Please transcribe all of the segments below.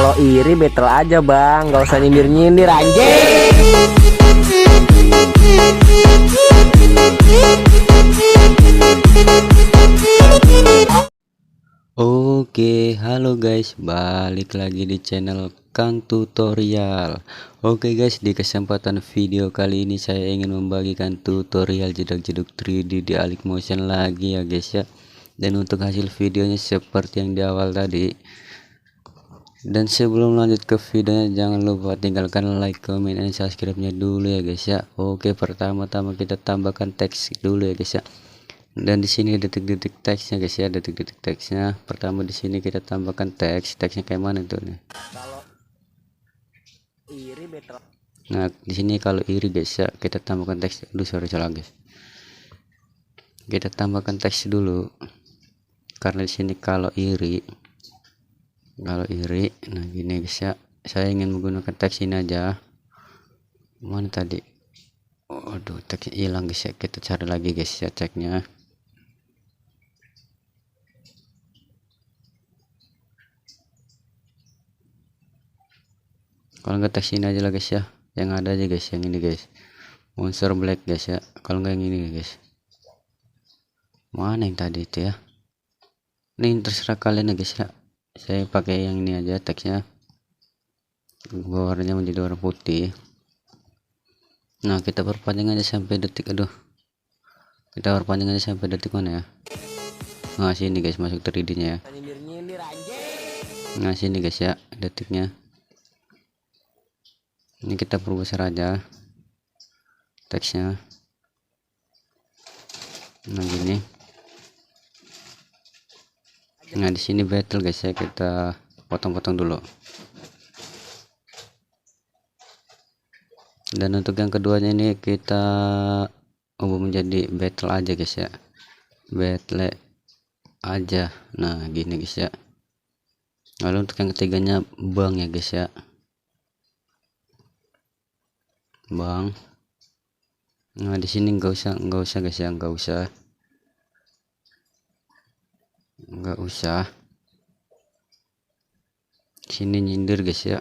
Kalau iri battle aja bang, nggak usah nyindir-nyindir anjing. Oke, halo guys, balik lagi di channel Kang Tutorial. Oke guys, di kesempatan video kali ini saya ingin membagikan tutorial jedak-jeduk 3D di Alik Motion lagi ya guys ya. Dan untuk hasil videonya seperti yang di awal tadi. Dan sebelum lanjut ke videonya, jangan lupa tinggalkan like, comment, dan subscribe-nya dulu ya guys ya. Oke, pertama-tama kita tambahkan teks dulu ya guys ya. Dan di sini detik-detik teksnya guys ya, detik-detik teksnya. Pertama di sini kita tambahkan teksnya kayak mana tuh nih. Nah di sini kalau iri guys ya, kita tambahkan teks dulu. Salah guys, kita tambahkan teks dulu karena di sini kalau iri, nah gini guys ya, saya ingin menggunakan teks ini aja. Mana tadi? Aduh, teksnya hilang guys ya, kita cari lagi guys ya ceknya. Kalau nggak teks ini aja lah guys ya, yang ada aja guys, yang ini guys, monster black guys ya. Kalau nggak yang ini guys, mana yang tadi itu ya, ini terserah kalian ya guys ya. Saya pakai yang ini aja teksnya, warnanya menjadi warna putih. Nah kita perpanjang aja sampai detik, kita perpanjang aja sampai detik mana ya. Nah sini guys, masuk 3D nya ya. Nah sini guys ya detiknya. Ini kita perbesar aja teksnya. Nah gini. Nah di sini battle guys ya, kita potong-potong dulu. Dan untuk yang keduanya ini kita ubah menjadi battle aja guys ya, battle aja. Nah gini guys ya. Lalu untuk yang ketiganya bang ya guys ya, bang. Nah di sini nggak usah guys ya, nggak usah sini nyindir guys ya,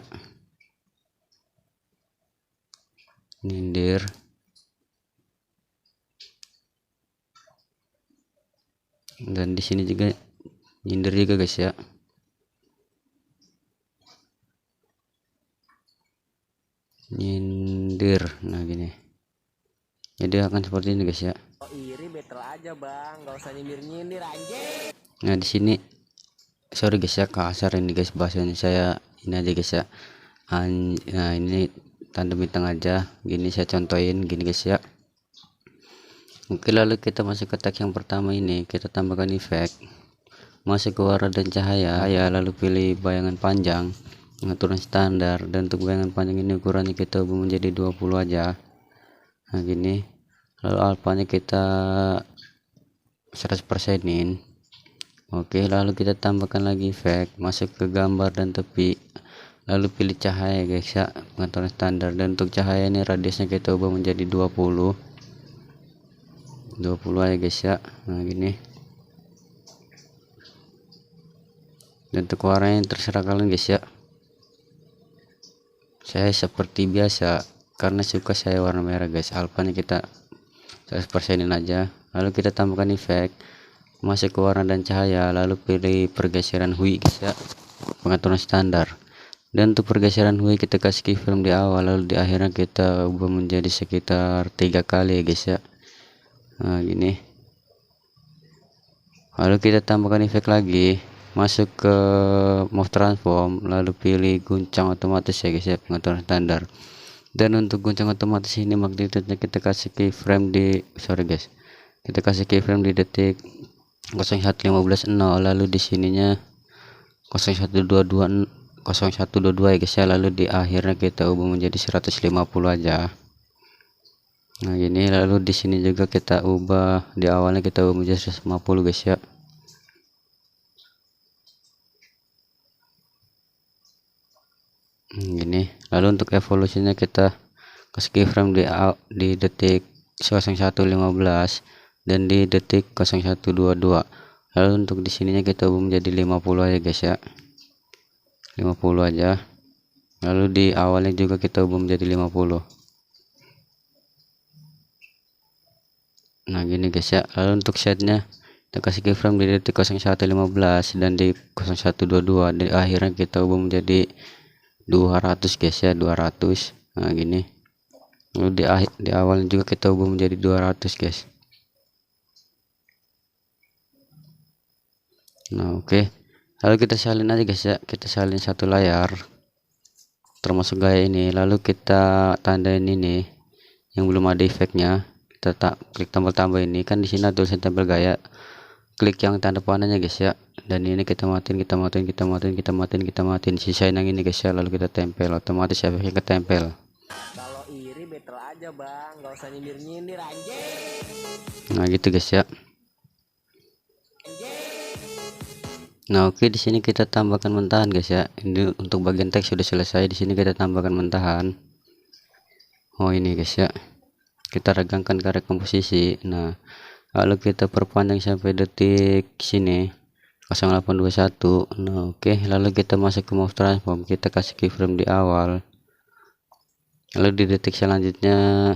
nyindir. Dan di sini juga nyindir juga guys ya. Nyindir. Nah gini, jadi akan seperti ini guys ya. Iri battle aja bang, nggak usah nyindir-nyindir anjing. Nah di sini sorry guys ya, kasar ini guys bahasanya, saya ini aja guys ya. Nah ini tanda bintang aja, gini saya contohin gini guys ya. Oke, lalu kita masuk ke teks yang pertama ini, kita tambahkan efek, masuk ke warna dan cahaya ya, lalu pilih bayangan panjang, pengaturan standar. Dan untuk bayangan panjang ini ukurannya kita ubah menjadi 20 aja. Nah gini, lalu alfanya kita 100%in. Oke, lalu kita tambahkan lagi efek, masuk ke gambar dan tepi, lalu pilih cahaya guys ya, pengaturan standar. Dan untuk cahaya ini radiusnya kita ubah menjadi 20 aja guys ya. Nah gini, dan untuk warnanya terserah kalian guys ya. Saya seperti biasa karena suka saya warna merah guys. Alfanya kita 100%in aja. Lalu kita tambahkan efek, masuk ke warna dan cahaya, lalu pilih pergeseran hui guys ya, pengaturan standar. Dan untuk pergeseran hui kita kasih keyframe di awal, lalu di akhirnya kita ubah menjadi sekitar 3 kali ya guys ya. Nah gini, lalu kita tambahkan efek lagi, masuk ke move transform, lalu pilih guncang otomatis ya guys ya, pengaturan standar. Dan untuk guncang otomatis ini magnitude-nya kita kasih keyframe di kita kasih keyframe di detik 01.15.0, lalu di sininya 0122 ya guys ya, lalu di akhirnya kita ubah menjadi 150 aja. Nah gini, lalu di sini juga kita ubah, di awalnya kita ubah menjadi 150 guys ya. Gini, lalu untuk evolusinya kita kasih keyframe di detik 01.15 dan di detik 01.22. Lalu untuk di sininya kita ubah menjadi 50 aja guys ya. 50 aja. Lalu di awalnya juga kita ubah menjadi 50. Nah gini guys ya. Lalu untuk setnya kita kasih keyframe di detik 01.15 dan di 01.22. Di akhirnya kita ubah menjadi 200 guys ya, 200. Nah gini. Lalu di awal juga kita ubah menjadi 200 guys. Nah oke. Lalu kita salin aja guys ya, kita salin satu layar termasuk gaya ini. Lalu kita tandain ini yang belum ada efeknya, kita klik tombol tambah ini, kan di sini ada tulisan tempel gaya, klik yang tanda panahnya guys ya, dan ini kita matiin, sisain yang ini guys ya, lalu kita tempel, otomatis efeknya ketempel. Kalau iri better aja bang, nggak usah nyindir-nyindir anjing. Nah gitu guys ya. Nah oke, di sini kita tambahkan mentahan guys ya. Ini untuk bagian teks sudah selesai. Di sini kita tambahkan mentahan. Oh ini guys ya, kita regangkan karya komposisi. Nah lalu kita perpanjang sampai detik sini 0821. Nah oke, lalu kita masuk ke move transform, kita kasih keyframe di awal. Lalu di detik selanjutnya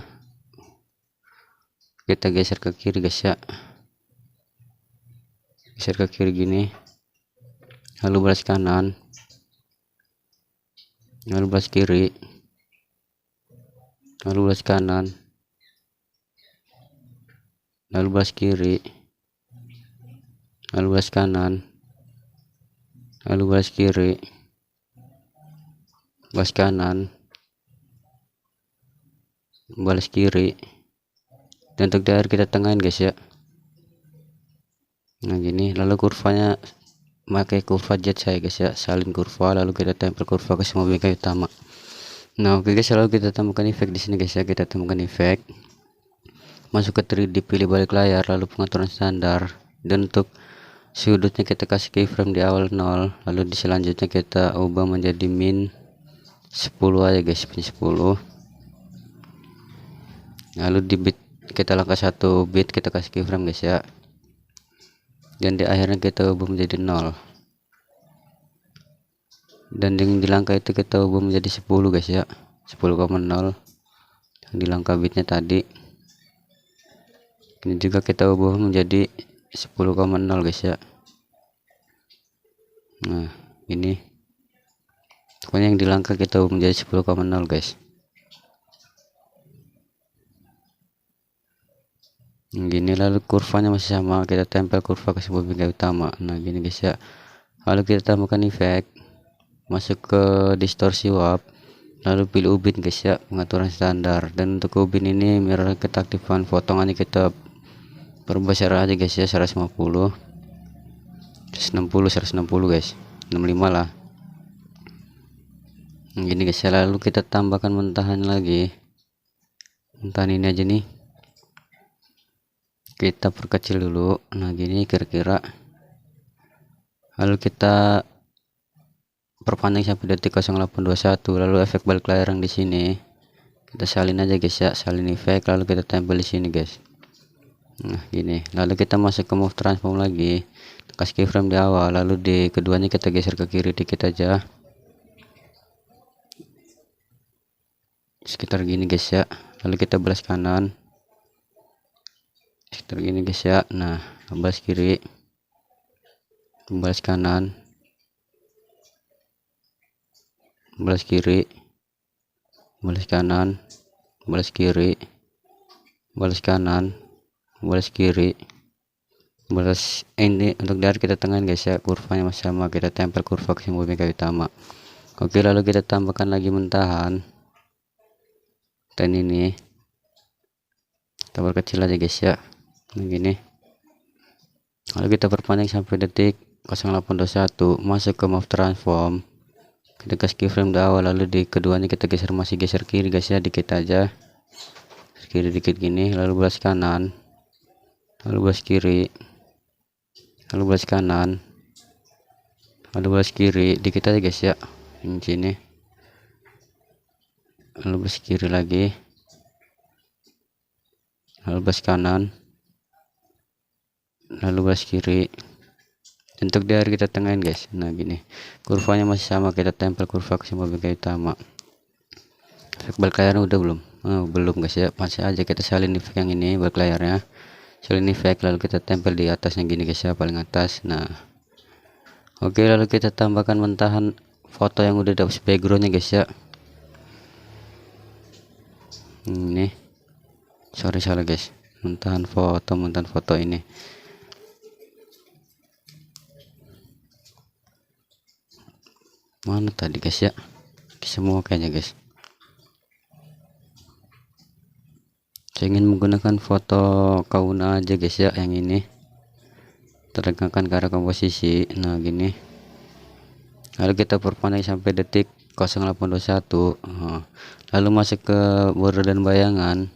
kita geser ke kiri guys ya, geser ke kiri gini, lalu balas kanan, lalu balas kiri, lalu balas kanan, lalu balas kiri, lalu balas kanan, lalu balas kiri, balas kanan, balas kiri, dan untuk daerah kita tengahin guys ya. Nah gini, lalu kurvanya pakai kurva jet saya guys ya, salin kurva, lalu kita tempel kurva ke semua bingkai utama. Nah oke guys, lalu kita tambahkan efek di sini guys ya, kita tambahkan efek, masuk ke 3D, pilih balik layar, lalu pengaturan standar, dan untuk sudutnya kita kasih keyframe di awal 0, lalu di selanjutnya kita ubah menjadi min 10 aja guys, min 10. Lalu di bit kita langkah 1 bit, kita kasih keyframe guys ya, dan di akhirnya kita ubah menjadi 0, dan di langkah itu kita ubah menjadi 10 guys ya, 10,0 yang di langkah bitnya tadi. Ini juga kita ubah menjadi 10,0 guys ya. Nah ini pokoknya yang di langkah kita ubah menjadi 10,0 guys. Gini, lalu kurvanya masih sama, kita tempel kurva ke sebuah bingkai utama. Nah gini guys ya, lalu kita tambahkan efek, masuk ke distorsi warp, lalu pilih ubin guys ya, pengaturan standar, dan untuk ubin ini mirror kita aktifkan, potongannya kita perbesar aja guys ya, 150, 160 guys, 65 lah. Nah, gini guys ya, lalu kita tambahkan mentahan lagi, mentahan ini aja nih, kita perkecil dulu. Nah gini kira-kira, lalu kita perpanjang sampai detik 0821, lalu efek balik layar yang di sini kita salin aja guys ya, salin efek, lalu kita tempel di sini guys. Nah gini, lalu kita masuk ke move transform lagi, kasih keyframe di awal, lalu di keduanya kita geser ke kiri dikit aja, sekitar gini guys ya, lalu kita balas kanan sekitar gini guys ya. Nah balas kiri, balas kanan, balas kiri, balas kanan, balas kiri, balas kanan, balas kiri, balas. Ini untuk dari kita tengahin guys ya, kurvanya masih sama, kita tempel kurva ke semua bingkai utama. Oke, lalu kita tambahkan lagi mentahan, dan ini kita perkecil aja guys ya. Nah gini, lalu kita perpanjang sampai detik 0821, masuk ke move transform, kita kasih keyframe di awal, lalu di keduanya kita geser, masih geser kiri guys ya, dikit aja, kiri dikit gini, lalu balas kanan, lalu balas kiri, lalu balas kanan, lalu balas kiri, dikit aja guys ya, ini sini, lalu balas kiri lagi, lalu balas kanan, lalu balas kiri, Untuk di akhir kita tengahin guys. Nah gini, kurvanya masih sama, kita tempel kurva ke semua bagian utama. Efek balik layarnya udah belum? Belum guys ya, masih aja kita salin efek yang ini balik layarnya, salin efek, lalu kita tempel di atasnya gini guys ya, paling atas. Nah oke, lalu kita tambahkan mentahan foto yang udah dapat backgroundnya guys ya. Ini sorry salah guys, mentahan foto ini. Mana tadi guys ya, semua kayaknya guys. Saya ingin menggunakan foto kauna aja guys ya, yang ini teregangkan ke arah komposisi. Nah gini, lalu kita perpanjang sampai detik 0821. Lalu masuk ke border dan bayangan,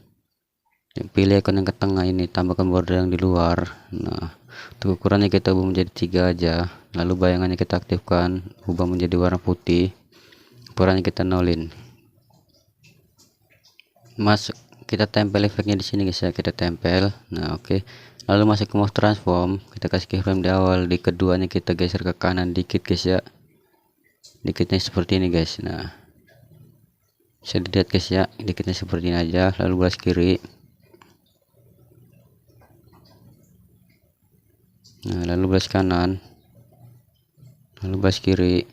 pilih ikon yang ke tengah ini, tambahkan border yang di luar. Nah untuk ukurannya kita ubah menjadi 3 aja, lalu bayangannya kita aktifkan, ubah menjadi warna putih, ukurannya kita nolin. Masuk, kita tempel efeknya di sini guys ya, kita tempel. Nah oke, lalu masuk ke mouse transform, kita kasih keyframe di awal, di keduanya kita geser ke kanan dikit guys ya, dikitnya seperti ini guys. Nah bisa dilihat guys ya, dikitnya seperti ini aja, lalu belas kiri. Nah lalu belas kanan, lalu belas kiri,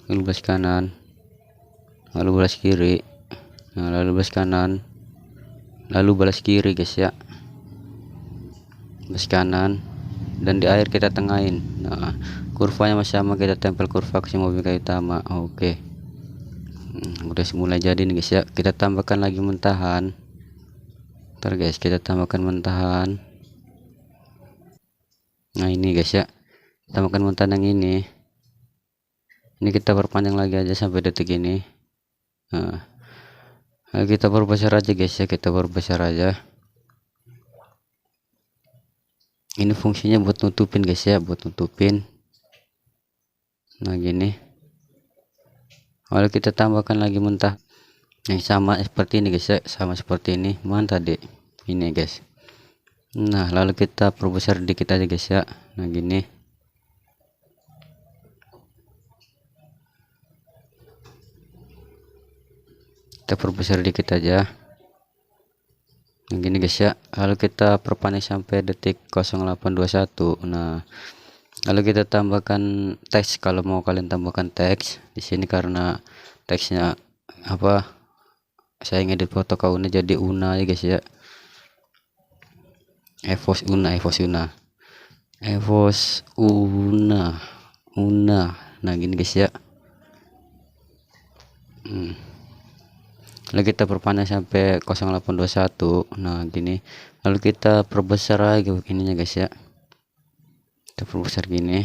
lalu belas kanan, lalu belas kiri. Nah lalu belas kanan, lalu balas kiri guys ya, balas kanan, dan di akhir kita tengahin. Nah kurvanya masih sama, kita tempel kurva ke semua bagian utama. Oke, udah mulai jadi nih guys ya, kita tambahkan lagi mentahan. Ntar guys, kita tambahkan mentahan. Nah ini guys ya, tambahkan mentahan yang ini kita perpanjang lagi aja sampai detik ini. Nah kita perbesar aja guys ya, kita perbesar aja. Ini fungsinya buat nutupin guys ya, buat nutupin. Nah gini, lalu kita tambahkan lagi mentah yang sama seperti ini guys ya, sama seperti ini. Mana tadi ini guys. Nah lalu kita perbesar dikit aja guys ya. Nah gini, kita perbesar dikit aja. Nah gini guys ya, lalu kita perpanjang sampai detik 0821. Nah lalu kita tambahkan teks, kalau mau kalian tambahkan teks di sini, karena teksnya apa, saya ngedit foto kauna jadi una ya guys ya, evos una nah gini guys ya. Lalu kita perpanjang sampai 0821. Nah gini, lalu kita perbesar lagi ininya guys ya, kita perbesar gini,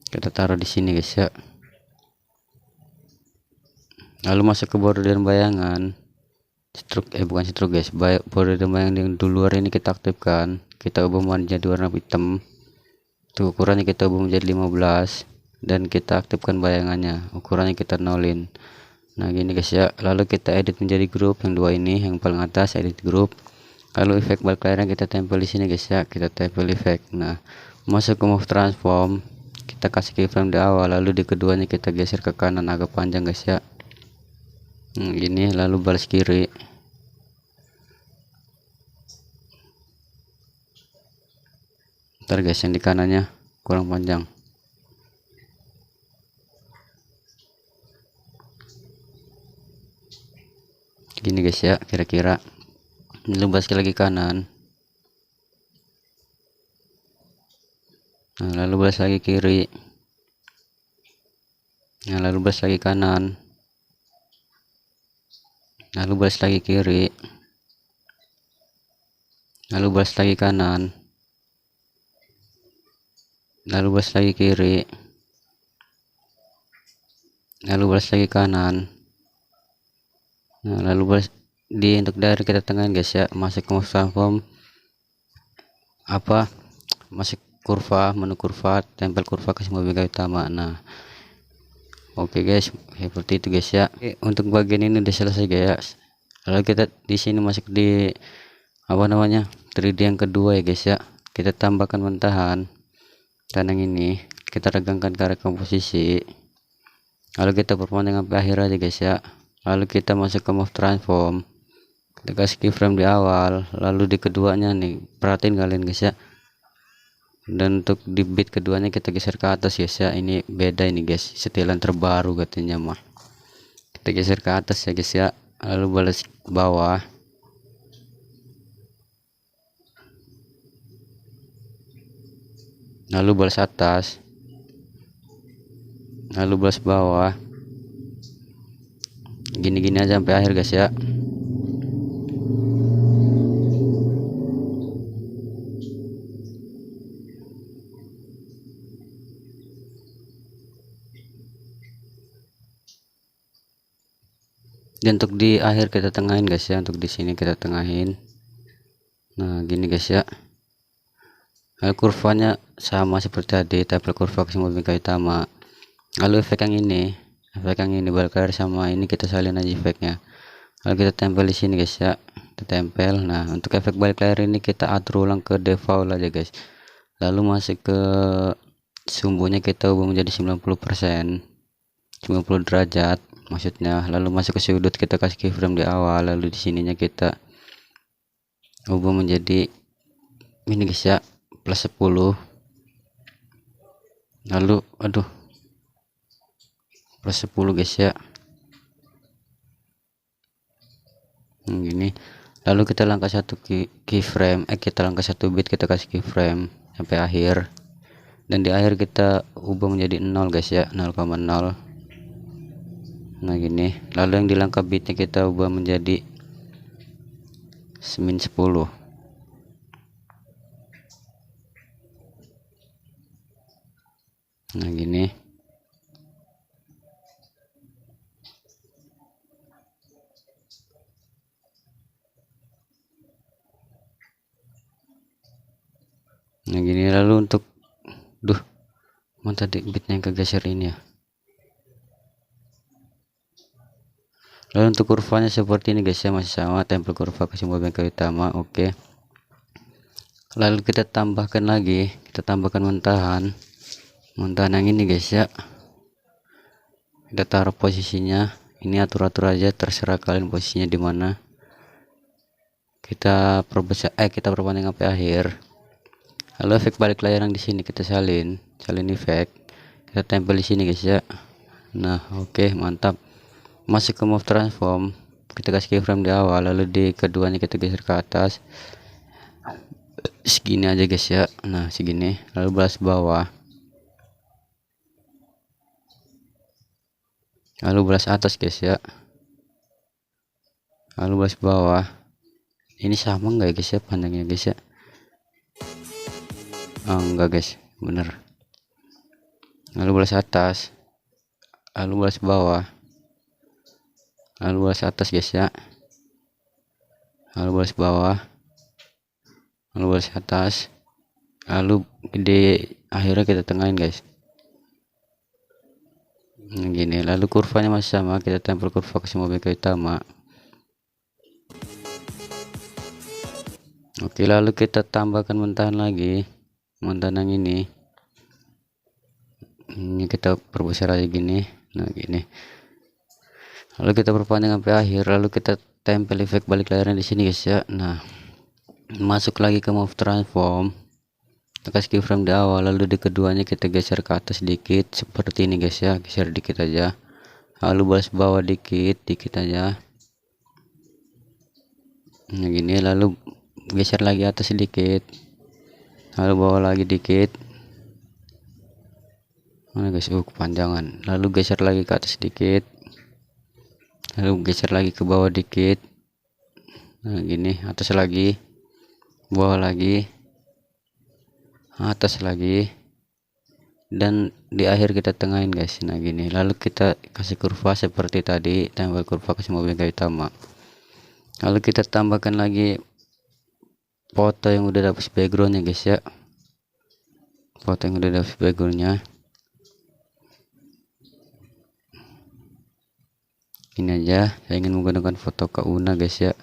kita taruh di sini guys ya. Lalu masuk ke border dan bayangan, bukan stroke guys, border dan bayangan yang di luar ini kita aktifkan, kita ubah menjadi warna hitam. Untuk ukurannya kita ubah menjadi 15, dan kita aktifkan bayangannya, ukurannya kita nolin. Nah gini guys ya, lalu kita edit menjadi grup yang dua ini, yang paling atas edit grup. Lalu efek balik layarnya kita tempel di sini guys ya, kita tempel efek. Nah masuk ke move transform, kita kasih keyframe di awal, lalu di keduanya kita geser ke kanan agak panjang guys ya. Gini, lalu balas kiri. Ntar guys, yang di kanannya kurang panjang. Gini guys ya, kira-kira. Lalu balas lagi kanan. Nah lalu balas lagi kiri. Nah lalu balas lagi kanan. Lalu balas lagi kiri. Lalu balas lagi kanan. Lalu balas lagi kiri. Lalu balas lagi kanan. Nah lalu balas untuk dari kita tengahin guys ya, masuk ke mouse transform, apa, masuk kurva, menu kurva, tempel kurva ke semua bagian utama. Nah oke guys, seperti itu guys ya. Untuk bagian ini udah selesai guys. Lalu kita di sini masuk di apa namanya 3D yang kedua ya guys ya, kita tambahkan mentahan dan yang ini kita regangkan ke arah komposisi, lalu kita perpanjang sampai akhir aja guys ya. Lalu kita masuk ke move transform, kita kasih keyframe di awal, lalu di keduanya nih perhatiin kalian guys ya. Dan untuk di bit keduanya kita geser ke atas guys ya. Ini beda ini guys, setelan terbaru katanya mah. Kita geser ke atas ya guys ya, lalu balas bawah, lalu balas atas, lalu balas bawah, gini-gini aja sampai akhir guys ya. Dan untuk di akhir kita tengahin guys ya, untuk di sini kita tengahin. Nah gini guys ya. Lalu kurvanya sama seperti tadi, tempel kurva ke semua bingkai utama. Lalu efek yang ini balik lagi sama ini, kita salin aja efeknya. Lalu kita tempel di sini guys ya, kita tempel. Nah untuk efek balik layar ini kita atur ulang ke default aja guys. Lalu masuk ke sumbunya kita ubah menjadi 90%, 90 derajat maksudnya. Lalu masuk ke sudut kita kasih keyframe di awal, lalu di sininya kita ubah menjadi ini guys ya, plus 10. Lalu plus 10 guys ya. Gini. Lalu kita langkah satu keyframe, kita langkah satu bit, kita kasih keyframe sampai akhir. Dan di akhir kita ubah menjadi 0 guys ya, 0,0. Nah gini. Lalu yang di langkah bitnya kita ubah menjadi min 10. Nah gini. Nah gini. Lalu untuk tadi bitnya yang kegeser ini ya. Lalu untuk kurvanya seperti ini guys ya, masih sama, tempel kurva ke semua bingkai utama. Oke. Lalu kita tambahkan lagi, kita tambahkan mentahan yang ini guys ya. Kita taruh posisinya, ini atur-atur aja, terserah kalian posisinya di mana. Kita perbesar, kita perpanjang sampai akhir. Lalu efek balik layar yang di sini kita salin efek, kita tempel di sini guys ya. Nah oke, mantap. Masuk ke move transform, kita kasih keyframe di awal, lalu di keduanya kita geser ke atas segini aja guys ya. Nah segini, lalu balas bawah, lalu balas atas guys ya, lalu balas bawah. Ini sama enggak ya guys ya panjangnya guys ya? Enggak guys, bener. Lalu balas atas, lalu balas bawah, lalu balas atas guys ya, lalu balas bawah, lalu balas atas, lalu di akhirnya kita tengahin guys. Nah, gini. Lalu kurvanya masih sama, kita tempel kurva ke semua bingkai utama. Oke, lalu kita tambahkan mentahan lagi, mentahan yang ini kita perbesar aja gini. Nah gini. Lalu kita perpanjang sampai akhir, lalu kita tempel efek balik layarnya di sini guys ya. Nah masuk lagi ke move transform, kita kasih keyframe di awal, lalu di keduanya kita geser ke atas dikit seperti ini guys ya, geser dikit aja, lalu balas bawah dikit aja. Nah gini. Lalu geser lagi atas sedikit, lalu bawah lagi dikit. Mana guys, kepanjangan. Lalu geser lagi ke atas sedikit, lalu geser lagi ke bawah dikit. Nah gini, atas lagi, bawah lagi, atas lagi, dan di akhir kita tengahin guys. Nah gini. Lalu kita kasih kurva seperti tadi, tambah kurva ke semua bingkai utama. Lalu kita tambahkan lagi foto yang udah dapet backgroundnya guys ya, foto yang udah dapet backgroundnya. Ini aja, saya ingin menggunakan foto Kauna guys ya.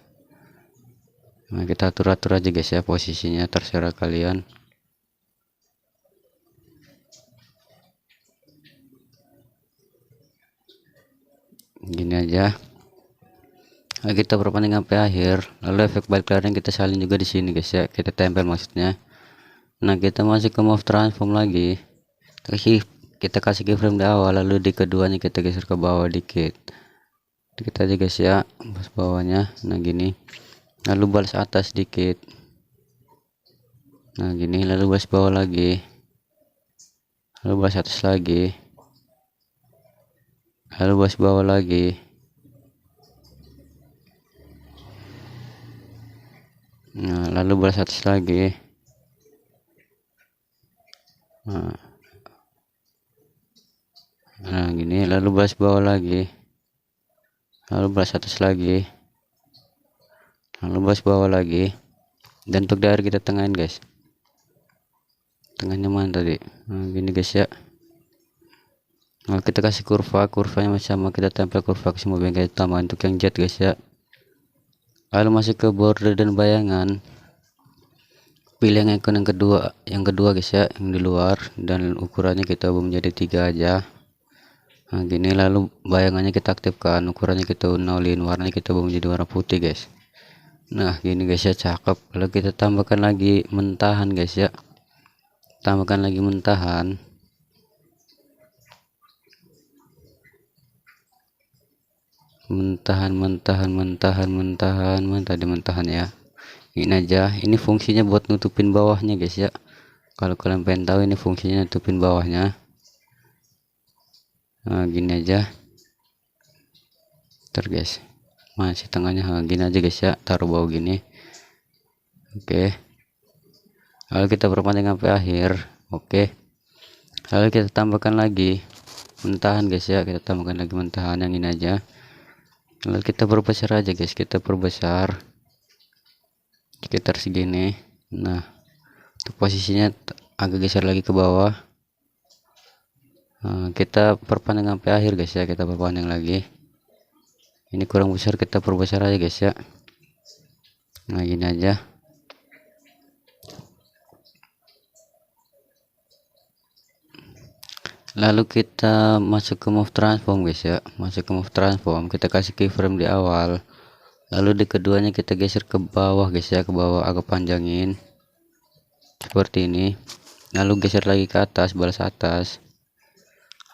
Nah kita atur-atur aja guys ya posisinya, terserah kalian. gini aja. Lalu kita perpanjang sampai akhir, lalu efek balik layar kita salin juga di sini guys ya, kita tempel maksudnya. Nah kita masuk ke move transform lagi, kita kasih keyframe di awal, lalu di keduanya kita geser ke bawah dikit aja guys ya, balas bawahnya. Nah gini, lalu balas atas dikit, nah gini, lalu balas bawah lagi, lalu balas atas lagi, lalu balas bawah lagi. Nah lalu balas atas lagi. Nah gini, lalu balas bawah lagi, lalu balas atas lagi, lalu balas bawah lagi. Dan untuk daerah kita tengahin guys, tengahnya mana tadi. Nah gini guys ya. Nah kita kasih kurvanya masih sama, kita tempel kurva ke semua bengkel utama untuk yang jet guys ya. Lalu masuk ke border dan bayangan, pilih yang icon yang kedua guys ya, yang di luar, dan ukurannya kita ubah menjadi 3 aja. Nah gini, lalu bayangannya kita aktifkan, ukurannya kita nolin, warnanya kita ubah menjadi warna putih guys. Nah gini guys ya, cakep. Lalu kita tambahkan lagi mentahan guys ya, tambahkan lagi mentahan. Mana tadi mentahan ya. Ini aja, ini fungsinya buat nutupin bawahnya guys ya. Kalau kalian pengen tahu, ini fungsinya nutupin bawahnya. Nah gini aja, ntar guys, masih tengahnya. Nah, gini aja guys ya, taruh bawah gini. Oke, lalu kita perpanjang sampai akhir. Oke, lalu kita tambahkan lagi mentahan guys ya, kita tambahkan lagi mentahan yang ini aja. Lalu kita perbesar aja guys, kita perbesar sekitar segini. Nah untuk posisinya agak geser lagi ke bawah. Nah, kita perpanjang sampai akhir guys ya, kita perpanjang lagi. Ini kurang besar, kita perbesar aja guys ya. Nah gini aja. Lalu kita masuk ke move transform guys ya, masuk ke move transform, kita kasih keyframe di awal, lalu di keduanya kita geser ke bawah guys ya, ke bawah agak panjangin seperti ini. Lalu geser lagi ke atas, balas atas,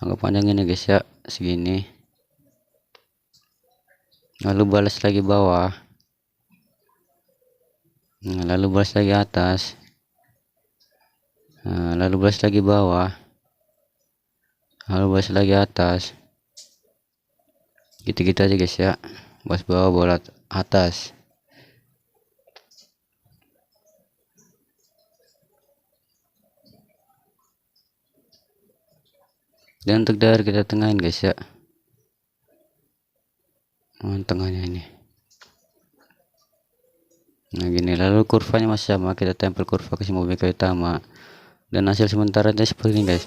agak panjangin ya guys ya, segini. Lalu balas lagi bawah, nah, lalu balas lagi atas, nah, lalu balas lagi bawah, lalu balas lagi atas. Gitu-gitu aja guys ya, balas bawah, balas atas. Dan untuk daerah kita tengahin guys ya, tengahnya ini. Nah gini, lalu kurvanya masih sama, kita tempel kurva ke semua bengkel utama, dan hasil sementaranya seperti ini guys.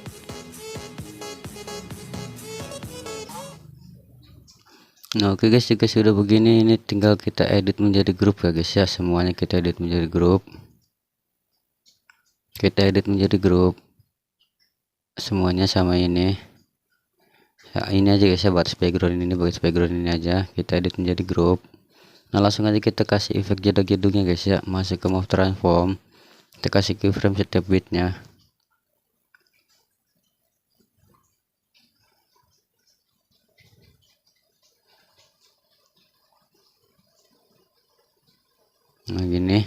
Nah oke guys, jika sudah begini, ini tinggal kita edit menjadi grup ya guys ya, semuanya kita edit menjadi grup, semuanya sama ini ya, ini aja guys ya, batas background ini, batas background ini aja kita edit menjadi grup. Nah langsung aja kita kasih efek jedak-jeduknya guys ya, masuk ke move transform, kita kasih keyframe setiap bitnya. Nah gini,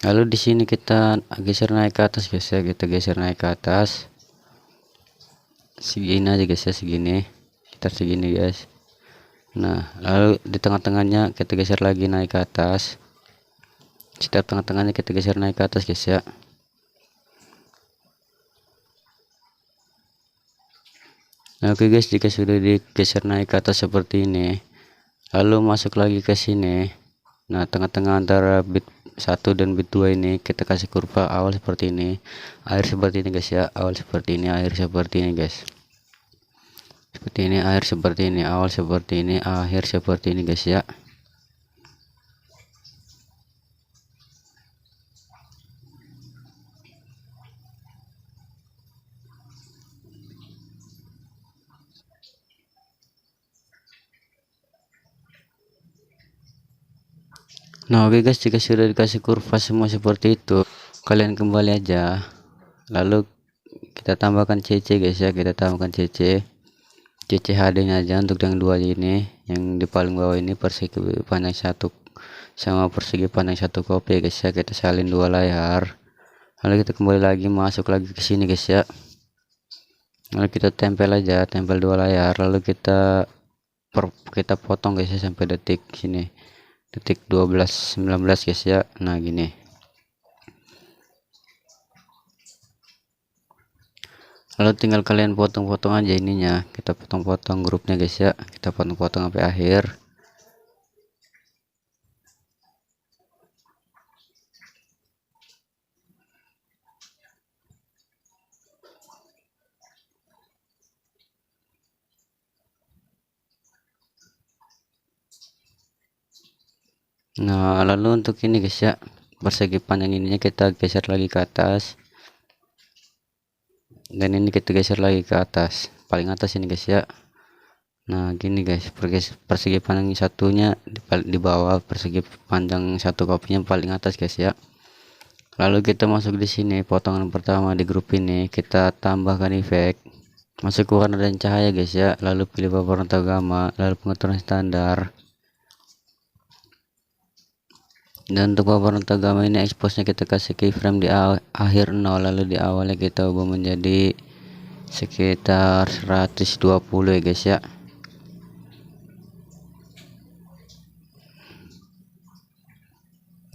lalu di sini kita geser naik ke atas guys ya, kita geser naik ke atas segini aja guys ya, segini, sekitar segini guys. Nah lalu di tengah-tengahnya kita geser lagi naik ke atas, setiap tengah-tengahnya kita geser naik ke atas guys ya. Nah oke guys, jika sudah digeser naik ke atas seperti ini, lalu masuk lagi ke sini. Nah tengah-tengah antara bit 1 dan bit 2 ini kita kasih kurva awal seperti ini, akhir seperti ini guys ya, awal seperti ini, akhir seperti ini guys, seperti ini, akhir seperti ini, awal seperti ini, akhir seperti ini guys ya. Nah oke guys, jika sudah dikasih kurva semua seperti itu, kalian kembali aja, lalu kita tambahkan CC guys ya, kita tambahkan CC HD nya aja untuk yang dua ini, yang di paling bawah ini persegi panjang satu sama persegi panjang satu kopi guys ya. Kita salin dua layar, lalu kita kembali lagi masuk lagi ke sini guys ya, lalu kita tempel aja, tempel dua layar, lalu kita potong guys ya sampai detik sini, detik 12:19 guys ya. Nah gini, lalu tinggal kalian potong-potong aja ininya, kita potong-potong grupnya guys ya, kita potong-potong sampai akhir. Nah lalu untuk ini guys ya, persegi panjang ininya kita geser lagi ke atas, dan ini kita geser lagi ke atas, paling atas ini guys ya. Nah gini guys, persegi panjang satunya di bawah, persegi panjang satu kopinya paling atas guys ya. Lalu kita masuk di sini, potongan pertama di grup ini kita tambahkan efek, masuk ke warna dan cahaya guys ya, lalu pilih paparan atau gamma, lalu pengaturan standar. Dan untuk paparan atau gamma ini expose nya kita kasih keyframe di akhir 0, lalu di awalnya kita ubah menjadi sekitar 120 ya guys ya.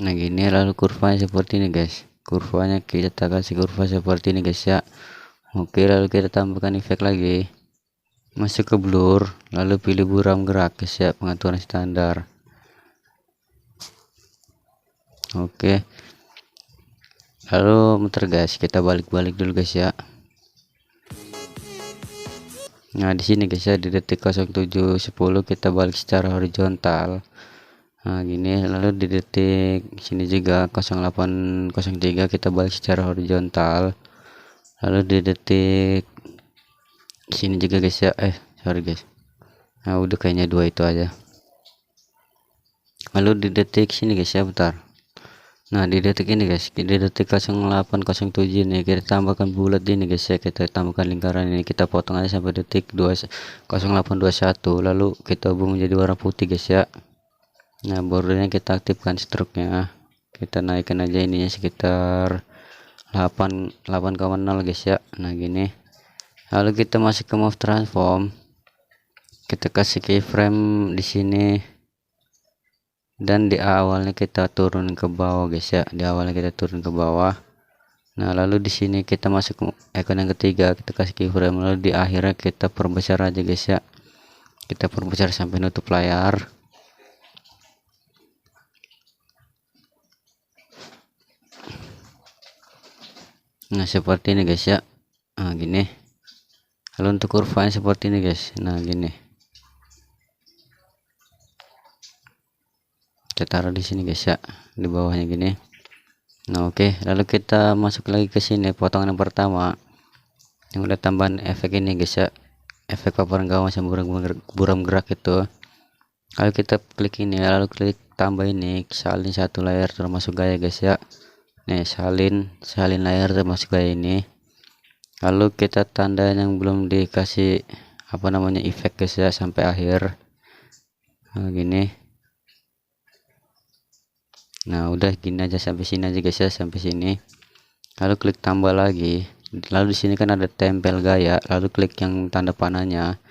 Nah gini, lalu kurvanya seperti ini guys, kurvanya kita kasih kurva seperti ini guys ya. Oke, lalu kita tambahkan efek lagi, masuk ke blur, lalu pilih buram gerak guys ya, pengaturan standar. Oke, lalu muter guys, kita balik-balik dulu guys ya. Nah di sini guys ya, di detik 07:10 kita balik secara horizontal. Nah gini, lalu di detik sini juga 08:03 kita balik secara horizontal, lalu di detik sini juga guys ya, sorry guys, nah udah kayaknya dua itu aja. Lalu di detik sini guys ya, bentar. Nah di detik ini guys, di detik 08:07 ini kita tambahkan bulat ini guys ya, kita tambahkan lingkaran ini, kita potong aja sampai detik 08:21, lalu kita ubah menjadi warna putih guys ya. Nah bordernya kita aktifkan, stroke-nya kita naikkan aja ininya sekitar 8,0 guys ya. Nah gini, lalu kita masuk ke move transform, kita kasih keyframe di sini, dan di awalnya kita turun ke bawah guys ya, di awalnya kita turun ke bawah. Nah lalu di sini kita masuk ke icon yang ketiga, kita kasih keyframe, lalu di akhirnya kita perbesar aja guys ya, kita perbesar sampai nutup layar. Nah seperti ini guys ya. Nah gini, lalu untuk kurvanya seperti ini guys. Nah gini, kita taruh di sini guys ya, di bawahnya gini. Nah oke, lalu kita masuk lagi ke sini, potongan yang pertama yang udah tambahan efek ini guys ya, efek paparan gamma sama buram gerak itu. Lalu kita klik ini, lalu klik tambah ini, salin satu layar termasuk gaya guys ya. Nih salin layar termasuk gaya ini, lalu kita tanda yang belum dikasih apa namanya efek guys ya sampai akhir. Nah gini, nah udah gini aja sampai sini aja guys ya, sampai sini. Lalu klik tambah lagi, lalu di sini kan ada tempel gaya, lalu klik yang tanda panahnya,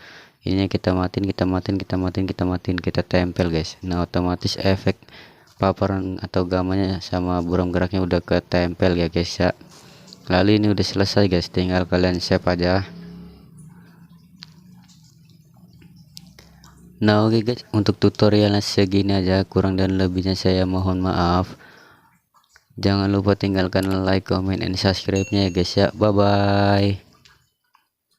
ini kita matiin, kita tempel guys. Nah otomatis efek paparan atau gamanya sama buram geraknya udah ketempel ya guys ya. Lalu ini udah selesai guys, tinggal kalian save aja. Nah oke guys, untuk tutorialnya segini aja, kurang dan lebihnya saya mohon maaf. Jangan lupa tinggalkan like, comment, and subscribe nya ya guys ya. Bye bye.